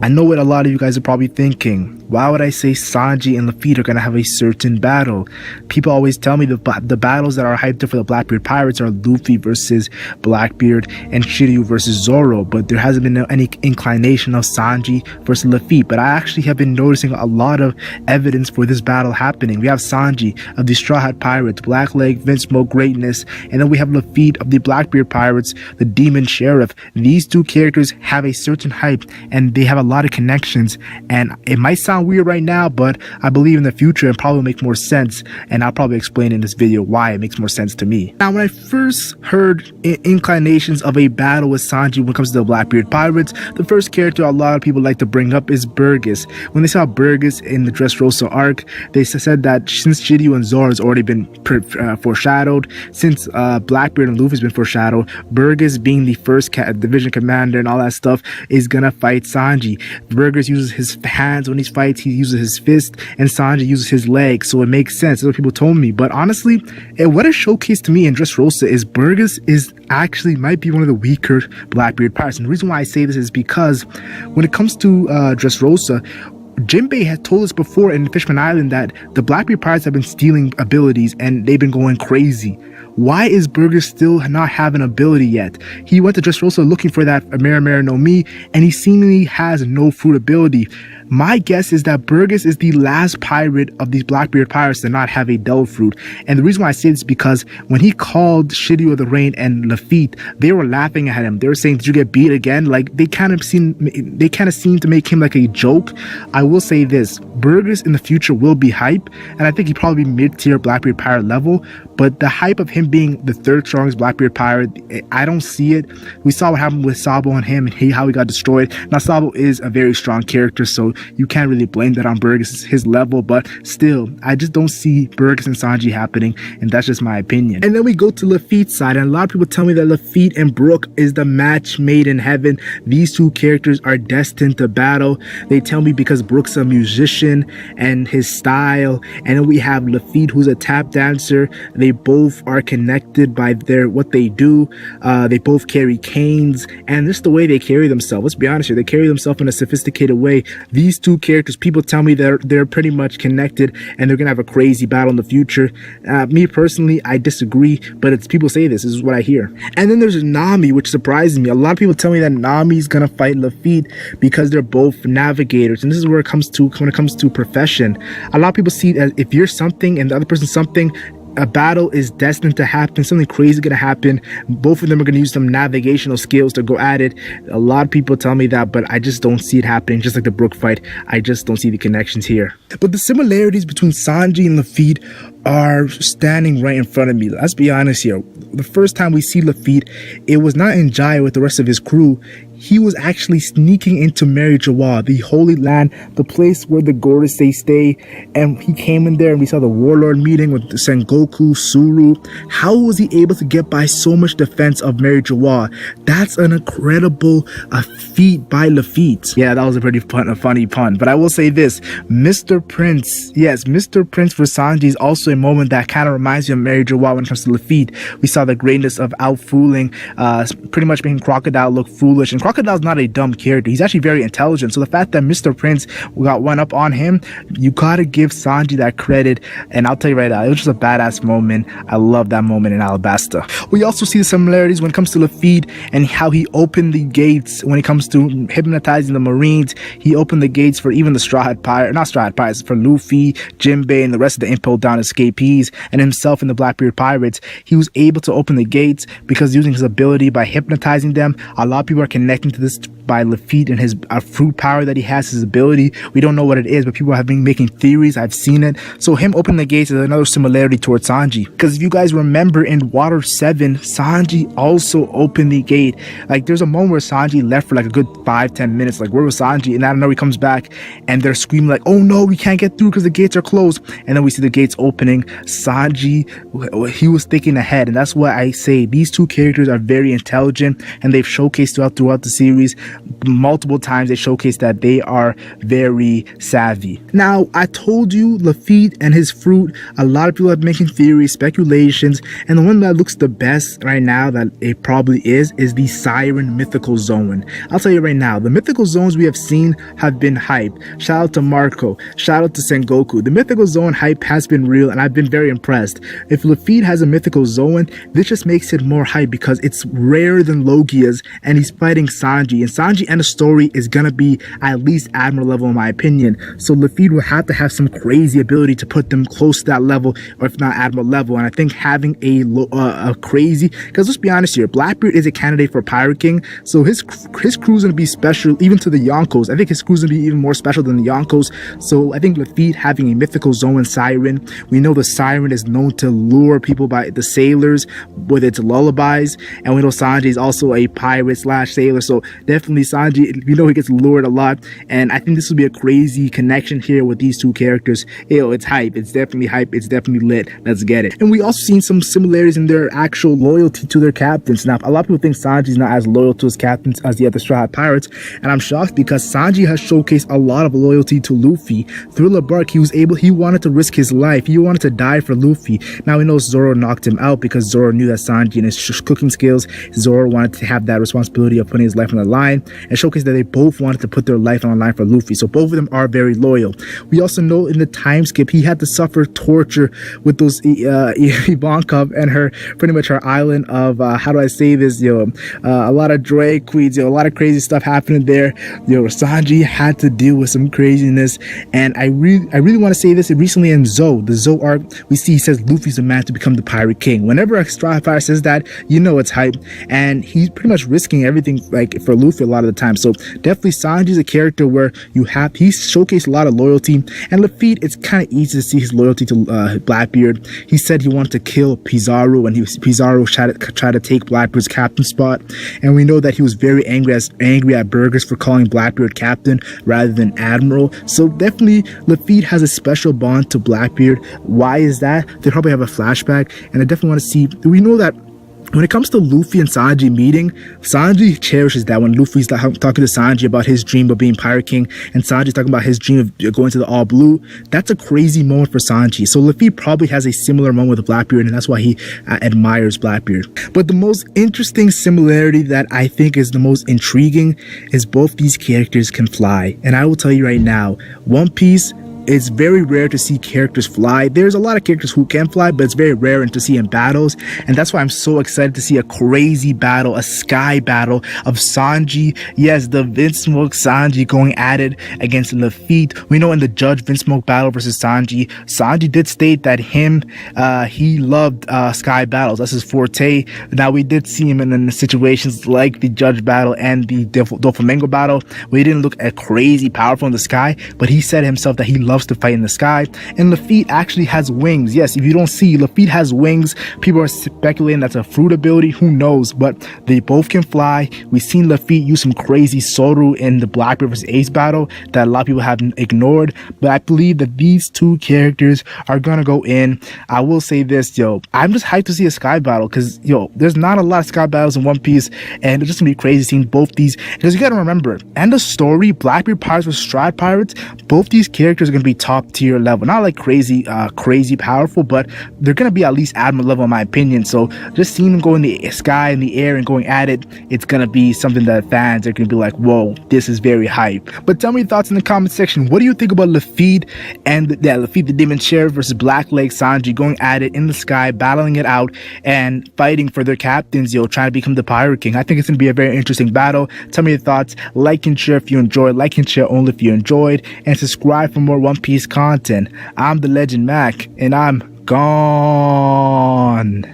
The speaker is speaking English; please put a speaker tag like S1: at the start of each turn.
S1: I know what a lot of you guys are probably thinking. Why would I say Sanji and Lafitte are going to have a certain battle? People always tell me the battles that are hyped up for the Blackbeard Pirates are Luffy versus Blackbeard and Shiryu versus Zoro, but there hasn't been any inclination of Sanji versus Lafitte. But I actually have been noticing a lot of evidence for this battle happening. We have Sanji of the Straw Hat Pirates, Blackleg, Vince Smoke Greatness, and then we have Lafitte of the Blackbeard Pirates, the Demon Sheriff. These two characters have a certain hype and they have a lot of connections, and it might sound weird right now, but I believe in the future it probably make more sense, and I'll probably explain in this video why it makes more sense to me. Now, when I first heard inclinations of a battle with Sanji when it comes to the Blackbeard Pirates, the first character a lot of people like to bring up is Burgess. When they saw Burgess in the Dressrosa arc, they said that since Shiryu and Zoro has already been foreshadowed, since Blackbeard and Luffy's been foreshadowed, Burgess being the first division commander and all that stuff is gonna fight Sanji. Burgess uses his hands when he fights, he uses his fist, and Sanji uses his legs, so it makes sense. That's what people told me. But honestly, what it showcased to me in Dressrosa is Burgess is actually might be one of the weaker Blackbeard pirates. And the reason why I say this is because when it comes to Dressrosa, Jinbei had told us before in Fishman Island that the Blackbeard pirates have been stealing abilities and they've been going crazy. Why is Burgess still not have an ability yet? He went to Dressrosa looking for that Mera no Mi, and he seemingly has no fruit ability. My guess is that Burgess is the last pirate of these Blackbeard pirates to not have a Devil Fruit. And the reason why I say this is because when he called Shiryu of the Rain and Lafitte, they were laughing at him. They were saying, "Did you get beat again?" Like they kind of seem to make him like a joke. I will say this: Burgess in the future will be hype, and I think he'd probably be mid-tier Blackbeard pirate level. But the hype of him being the third strongest Blackbeard pirate, I don't see it. We saw what happened with Sabo and him and how he got destroyed. Now Sabo is a very strong character, so you can't really blame that on Burgess, his level, but still, I just don't see Burgess and Sanji happening, and that's just my opinion. And then we go to Lafitte's side, and a lot of people tell me that Lafitte and Brook is the match made in heaven. These two characters are destined to battle. They tell me because Brook's a musician and his style, and then we have Lafitte, who's a tap dancer. They both are connected by what they do. They both carry canes, and just the way they carry themselves. Let's be honest here, they carry themselves in a sophisticated way. These two characters, people tell me they're pretty much connected, and they're gonna have a crazy battle in the future. Me personally, I disagree, but it's people say this is what I hear. And then there's Nami, which surprises me. A lot of people tell me that Nami's gonna fight Lafitte because they're both navigators, and this is where it comes to when it comes to profession. A lot of people see that if you're something and the other person's something, a battle is destined to happen. Something crazy is going to happen. Both of them are going to use some navigational skills to go at it. A lot of people tell me that, but I just don't see it happening. Just like the Brook fight, I just don't see the connections here. But the similarities between Sanji and Lafitte are standing right in front of me. Let's be honest here. The first time we see Lafitte, it was not in Jaya with the rest of his crew. He was actually sneaking into Mary Jawa, the Holy Land, the place where the Gorosei stay, and he came in there and we saw the Warlord meeting with the Sengoku, Suru. How was he able to get by so much defense of Mary Jawa? That's an incredible feat by Lafitte. Yeah, that was a pretty funny pun, but I will say this: Mr. Prince, yes, Mr. Prince for Sanji is also a moment that kind of reminds me of Mary Jawa when it comes to Lafitte. We saw the greatness of outfooling, pretty much making Crocodile look foolish, and Crocodile's not a dumb character. He's actually very intelligent. So the fact that Mr. Prince got one up on him, you gotta give Sanji that credit. And I'll tell you right now, it was just a badass moment. I love that moment in Alabasta. We also see the similarities when it comes to Lafitte and how he opened the gates when it comes to hypnotizing the Marines. He opened the gates for even the Straw Hat Pirate, not Straw Hat Pirates, for Luffy, Jinbei, and the rest of the Impel Down escapees, and himself and the Blackbeard Pirates. He was able to open the gates because using his ability by hypnotizing them. A lot of people are connecting to this by Lafitte and his fruit power that he has, his ability. We don't know what it is, but people have been making theories. I've seen it. So him opening the gates is another similarity towards Sanji. Because if you guys remember in Water 7, Sanji also opened the gate. Like there's a moment where Sanji left for like a good 5-10 minutes. Like where was Sanji? And I don't know, he comes back and they're screaming like, "Oh no, we can't get through because the gates are closed." And then we see the gates opening. Sanji, he was thinking ahead. And that's why I say these two characters are very intelligent and they've showcased throughout the series. multiple times they showcase that they are very savvy. Now, I told you Lafitte and his fruit, a lot of people are making theories, speculations, and the one that looks the best right now that it probably is the Siren Mythical Zone. I'll tell you right now, the mythical zones we have seen have been hype. Shout out to Marco, shout out to Sengoku. The mythical zone hype has been real and I've been very impressed. If Lafitte has a mythical zone, this just makes it more hype because it's rarer than Logia's and he's fighting Sanji, and Sanji and the story is gonna be at least Admiral level in my opinion. So Lafitte will have to have some crazy ability to put them close to that level, or if not Admiral level. And I think having a crazy, because let's be honest here, Blackbeard is a candidate for Pirate King, so his crew's gonna be special even to the Yonkos. I think his crew's gonna be even more special than the Yonkos. So I think Lafitte having a mythical zone Siren, we know the Siren is known to lure people by the sailors with its lullabies, and we know Sanji is also a pirate slash sailor, so definitely Sanji, we know he gets lured a lot, and I think this will be a crazy connection here with these two characters. Ew, it's hype, it's definitely hype, it's definitely lit, let's get it. And we also seen some similarities in their actual loyalty to their captains. Now, a lot of people think Sanji's not as loyal to his captains as the other Straw Hat Pirates, and I'm shocked because Sanji has showcased a lot of loyalty to Luffy. Thriller Bark, he wanted to risk his life, he wanted to die for Luffy. Now we know Zoro knocked him out because Zoro knew that Sanji and his cooking skills, Zoro wanted to have that responsibility of putting his life on the line, and showcased that they both wanted to put their life on the line for Luffy. So both of them are very loyal. We also know in the time skip, he had to suffer torture with those Ivankov and her, pretty much her island of, how do I say this, a lot of drag queens, a lot of crazy stuff happening there. Sanji had to deal with some craziness, and I really want to say this. Recently in the Zou arc, we see he says Luffy's the man to become the Pirate King. Whenever a Straw Hat Pirate says that, you know it's hype, and he's pretty much risking everything like for Luffy a lot of the time. So definitely Sanji's a character where he's showcased a lot of loyalty, and Lafitte, it's kind of easy to see his loyalty to Blackbeard. He said he wanted to kill Pizarro, and Pizarro tried to take Blackbeard's captain spot, and we know that he was very angry at Burgers for calling Blackbeard captain rather than admiral. So definitely Lafitte has a special bond to Blackbeard. Why is that? They probably have a flashback, and I definitely want to see. We know that when it comes to Luffy and Sanji meeting, Sanji cherishes that when Luffy's talking to Sanji about his dream of being Pirate King, and Sanji's talking about his dream of going to the All Blue. That's a crazy moment for Sanji. So Lafitte probably has a similar moment with Blackbeard, and that's why he admires Blackbeard. But the most interesting similarity that I think is the most intriguing is both these characters can fly. And I will tell you right now, One Piece, it's very rare to see characters fly. There's a lot of characters who can fly, but it's very rare to see in battles, and that's why I'm so excited to see a crazy battle, a sky battle of Sanji. Yes, the Vince Smoke Sanji going at it against Lafitte. We know in the Judge Vince Smoke battle versus Sanji did state that he loved sky battles. That's his forte. Now we did see him in situations like the Judge battle and the Doflamingo battle, where he didn't look crazy powerful in the sky, but he said himself that he loves to fight in the sky. And Lafitte actually has wings. Yes, if you don't see, Lafitte has wings. People are speculating that's a fruit ability, who knows, but they both can fly. We've seen Lafitte use some crazy Soru in the Blackbeard vs Ace battle that a lot of people have ignored, but I believe that these two characters are gonna go in. I will say this, I'm just hyped to see a sky battle, because there's not a lot of sky battles in One Piece, and it's just gonna be crazy seeing both these, because you gotta remember, and the story, Blackbeard Pirates vs Straw Hat Pirates, both these characters are gonna be top tier level, not like crazy powerful, but they're gonna be at least admiral level in my opinion. So just seeing them go in the sky, in the air, and going at it, it's gonna be something that fans are gonna be like, whoa, this is very hype. But tell me your thoughts in the comment section. What do you think about Lafitte and Lafitte the Demon Sheriff versus Blackleg Sanji going at it in the sky, battling it out and fighting for their captains, trying to become the Pirate King? I think it's gonna be a very interesting battle. Tell me your thoughts. Like and share if you enjoyed, like and share only if you enjoyed, and subscribe for more One Piece content. I'm the Legend Mac, and I'm gone.